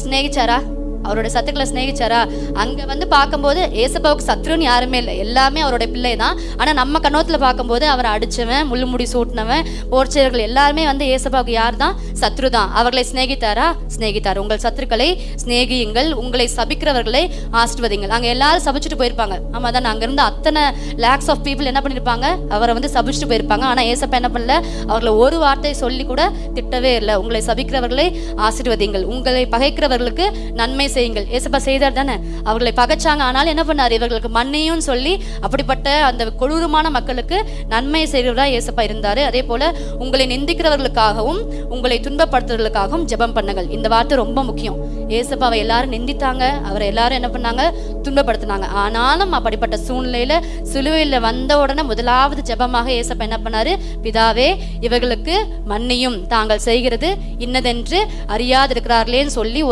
சிநேகிச்சாரா? அவருடைய சத்துக்களை சிநேகிச்சாரா? அங்க வந்து பார்க்கும்போது ஏசப்பாவுக்கு சத்ருன்னு யாருமே இல்லை, எல்லாமே அவருடைய பிள்ளை தான். ஆனா நம்ம கண்ணோத்துல பார்க்கும்போது அவரை அடிச்சவன், முள்முடி சூட்டினவன், போர்ச்சேர்கள் எல்லாருமே வந்து ஏசப்பாவுக்கு யார் தான்? சத்ரு தான். அவர்களை சிநேகித்தாரா? சிநேகித்தார். உங்கள் சத்துருக்களை சிநேகியுங்கள், உங்களை சபிக்கிறவர்களை ஆசீர்வதிங்கள். அங்க எல்லாரும் சபிச்சுட்டு போயிருப்பாங்க. ஆமா தான், அங்க இருந்து அத்தனை லேக்ஸ் ஆஃப் பீப்புள் என்ன பண்ணிருப்பாங்க? அவரை வந்து சபிச்சுட்டு போயிருப்பாங்க. ஆனா ஏசப்பா என்ன பண்ணல? அவர்களை ஒரு வார்த்தை சொல்லி கூட திட்டவே இல்லை. உங்களை சபிக்கிறவர்களை ஆசீர்வதிங்கள், உங்களை பகைக்கிறவர்களுக்கு நன்மை செய்யுங்கள். ஏசப்பா செய்தார் தானே? அவர்களை பகைச்சாங்க, ஆனாலும் என்ன பண்ணார்? இவர்களுக்கு மன்னியும் சொல்லி அப்படிப்பட்ட அந்த கொடூரமான மக்களுக்கு நன்மை செய்கிறவரா ஏசப்பா இருந்தாரு. அதே போல உங்களை நிந்திக்கிறவர்களுக்காகவும் உங்களை துன்பப்படுத்துறவர்களுக்காகவும் ஜெபம் பண்ணுங்கள். இந்த வார்த்தை ரொம்ப முக்கியம். ஏசப்பாவை எல்லாரும் நிந்தித்தாங்க, அவரை எல்லாரும் என்ன பண்ணாங்க? துன்பப்படுத்தினாங்க. ஆனாலும் அப்படிப்பட்ட சூழ்நிலையில சிலுவையில வந்த உடனே முதலாவது ஜெபமாக ஏசப்பா என்ன பண்ணாரு? பிதாவே, இவர்களுக்கு மன்னியும், தாங்கள் செய்கிறது இன்னதென்று அறியாதிருக்கிறார்களேன்னு சொல்லி